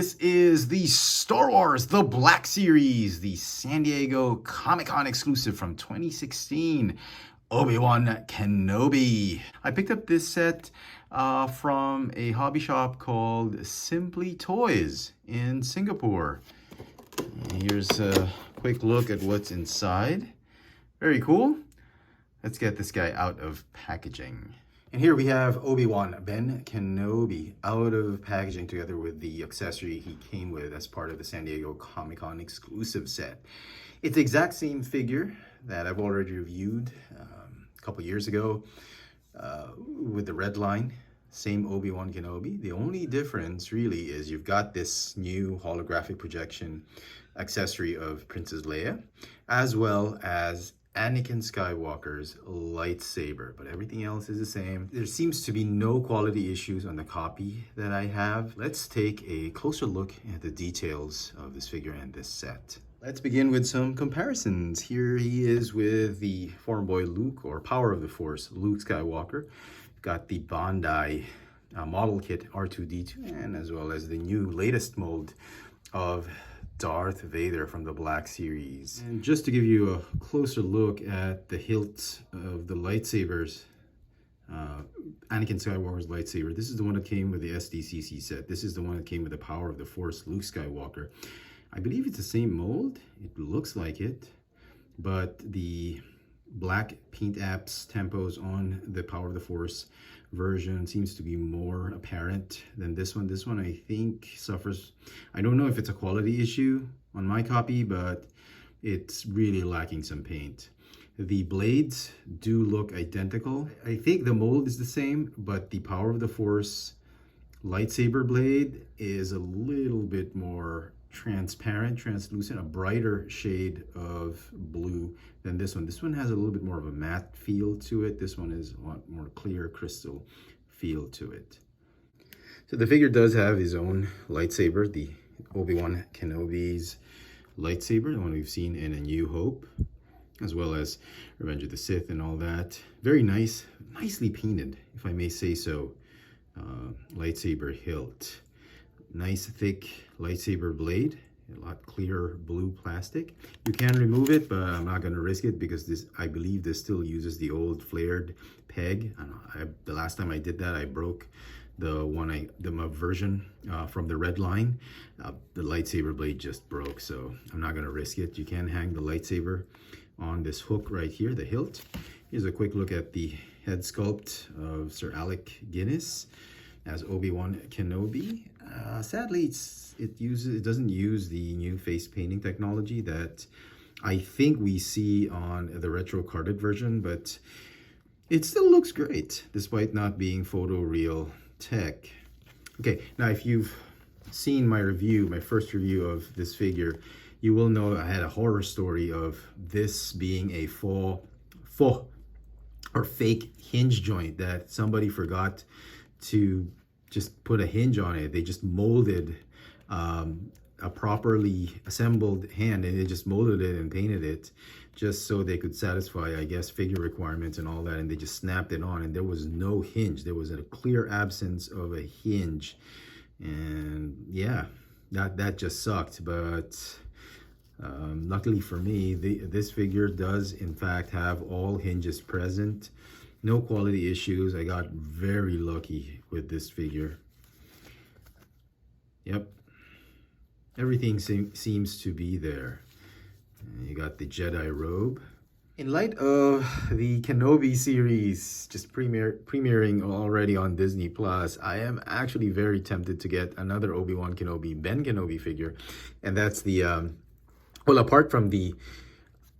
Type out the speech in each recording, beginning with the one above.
This is the Star Wars The Black Series, the San Diego Comic-Con exclusive from 2016, Obi-Wan Kenobi. I picked up this set from a hobby shop called Simply Toys in Singapore. Here's a quick look at what's inside. Very cool. Let's get this guy out of packaging. And here we have Obi-Wan Kenobi out of packaging together with the accessory he came with as part of the San Diego Comic-Con exclusive set. It's the exact same figure that I've already reviewed a couple years ago with the red line. Same Obi-Wan Kenobi. The only difference really is you've got this new holographic projection accessory of Princess Leia, as well as Anakin Skywalker's lightsaber, but everything else is the same. There seems to be no quality issues on the copy that I have. Let's take a closer look at the details of this figure and this set. Let's begin with some comparisons. Here he is with the Form Boy Luke, or Power of the Force Luke Skywalker. Got the Bandai model kit R2-D2, and as well as the new latest mold of Darth Vader from the Black Series. And just to give you a closer look at the hilt of the lightsabers, Anakin Skywalker's lightsaber, this is the one that came with the SDCC set. This is the one that came with the Power of the Force Luke Skywalker. I believe it's the same mold. It looks like it, but the black paint apps tempos on the Power of the Force version seems to be more apparent than this one. This one I think suffers, I don't know if it's a quality issue on my copy, but it's really lacking some paint. The blades do look identical. I think the mold is the same, but the Power of the Force lightsaber blade is a little bit more transparent, translucent, a brighter shade of blue than this one. This one has a little bit more of a matte feel to it. This one is a lot more clear crystal feel to it. So the figure does have his own lightsaber, the Obi-Wan Kenobi's lightsaber, the one we've seen in A New Hope, as well as Revenge of the Sith and all that. Very nice, nicely painted, if I may say so, lightsaber hilt. Nice thick lightsaber blade, a lot clearer blue plastic. You can remove it, but I'm not going to risk it because this, I believe this still uses the old flared peg. The last time I did that, I broke the version from the red line. The lightsaber blade just broke, so I'm not going to risk it. You can hang the lightsaber on this hook right here, the hilt. Here's a quick look at the head sculpt of Sir Alec Guinness as Obi-Wan Kenobi. Sadly, it doesn't use the new face painting technology that I think we see on the retro carded version, but it still looks great despite not being photoreal tech. Okay, now if you've seen my review, my first review of this figure, you will know I had a horror story of this being a faux or fake hinge joint that somebody forgot to just put a hinge on it. They just molded a properly assembled hand, and they just molded it and painted it just so they could satisfy, I guess, figure requirements and all that, and they just snapped it on, and there was no hinge. There was a clear absence of a hinge, and yeah, that just sucked. But luckily for me, this figure does in fact have all hinges present. No quality issues. I got very lucky with this figure. Yep. Everything seems to be there. You got the Jedi robe. In light of the Kenobi series just premiering already on Disney Plus, I am actually very tempted to get another Obi-Wan Kenobi, Ben Kenobi figure. And that's the, well, apart from the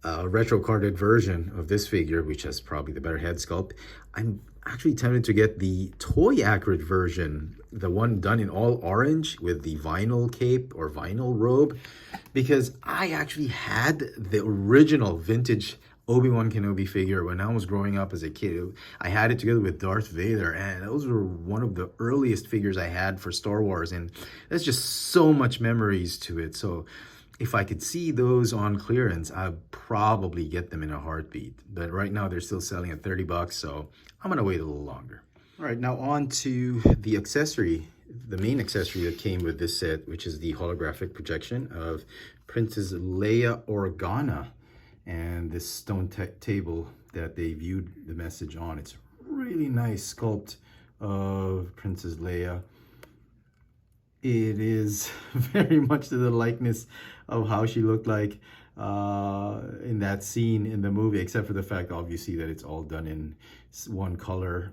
retro carded version of this figure, which has probably the better head sculpt, I'm actually tempted to get the toy accurate version, the one done in all orange with the vinyl cape or vinyl robe, because I actually had the original vintage Obi-Wan Kenobi figure when I was growing up as a kid. I had it together with Darth Vader, and those were one of the earliest figures I had for Star Wars, and there's just so much memories to it. So if I could see those on clearance, I'd probably get them in a heartbeat. But right now they're still selling at 30 bucks, so I'm gonna wait a little longer. All right, now on to the accessory the main accessory that came with this set, which is the holographic projection of Princess Leia Organa, and this stone table that they viewed the message on. It's really nice sculpt of Princess Leia. It is very much to the likeness of how she looked like in that scene in the movie, except for the fact, obviously, that it's all done in one color.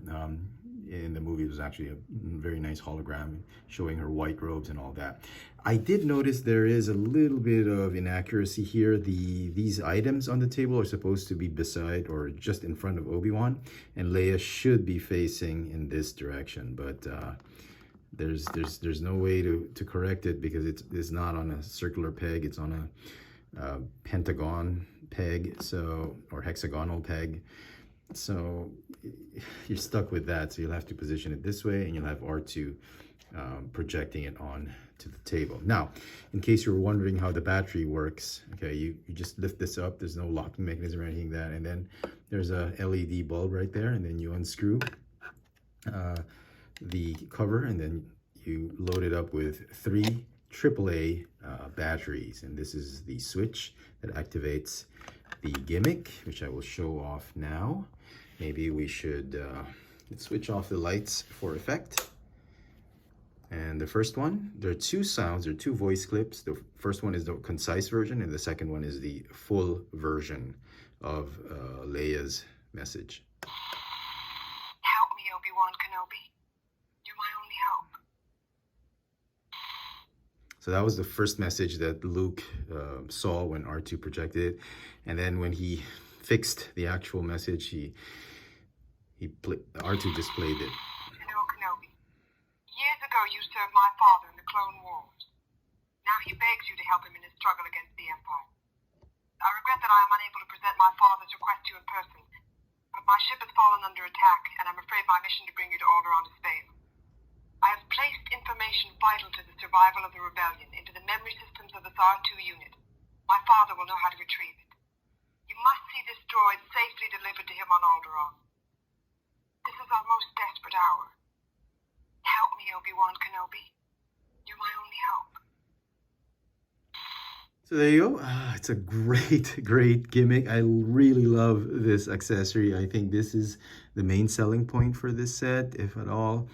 In the movie, it was actually a very nice hologram showing her white robes and all that. I did notice there is a little bit of inaccuracy here. These items on the table are supposed to be beside or just in front of Obi-Wan, and Leia should be facing in this direction, but there's no way to correct it because it's not on a circular peg. It's on a pentagon peg, or hexagonal peg. So you're stuck with that. So you'll have to position it this way, and you'll have R2 projecting it on to the table. Now, in case you were wondering how the battery works, okay, you just lift this up. There's no locking mechanism or anything like that. And then there's a LED bulb right there, and then you unscrew the cover, and then you load it up with 3 AAA batteries. And this is the switch that activates the gimmick, which I will show off now. Maybe we should switch off the lights for effect. And the first one, there are 2 sounds, there are 2 voice clips. The first one is the concise version, and the second one is the full version of Leia's message. Help me, Obi-Wan Kenobi. You're my only hope. So that was the first message that Luke saw when R2 projected it. And then when he fixed the actual message, R2 just played it. Hello, Kenobi. Years ago, you served my father in the Clone Wars. Now he begs you to help him in his struggle against the Empire. I regret that I am unable to present my father's request to you in person, but my ship has fallen under attack, and I'm afraid my mission to bring you to Organa has failed. I have placed information vital to the survival of the rebellion into the memory systems of this R2 unit. My father will know how to retrieve it. You must see this droid safely delivered to him on Alderaan. This is our most desperate hour. Help me, Obi-Wan Kenobi. You're my only hope. So there you go. It's a great gimmick. I really love this accessory. I think this is the main selling point for this set, if at all.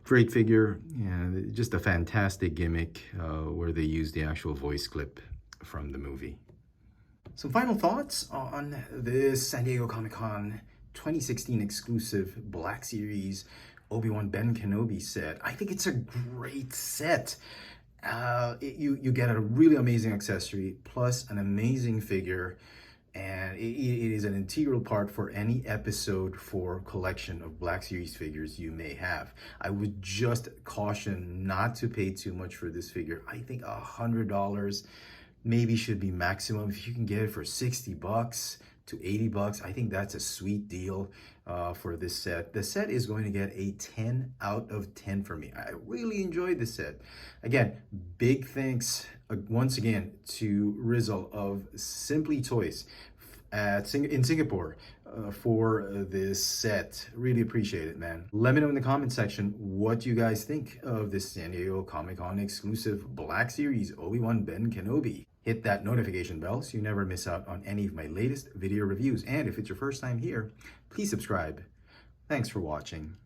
Great figure, and just a fantastic gimmick where they use the actual voice clip from the movie. Some final thoughts on this San Diego Comic-Con 2016 exclusive Black Series Obi-Wan Kenobi set. I think it's a great set. You get a really amazing accessory plus an amazing figure, and it is an integral part for any episode 4 collection of Black Series figures you may have. I would just caution not to pay too much for this figure. I think $100 maybe should be maximum. If you can get it for $60 to $80, I think that's a sweet deal for this set. The set is going to get a 10 out of 10 for me. I really enjoyed this set. Again, big thanks once again to Rizal of Simply Toys in Singapore for this set. Really appreciate it, man. Let me know in the comment section what you guys think of this San Diego Comic-Con exclusive Black Series Obi-Wan Kenobi. Hit that notification bell so you never miss out on any of my latest video reviews. And if it's your first time here, please subscribe. Thanks for watching.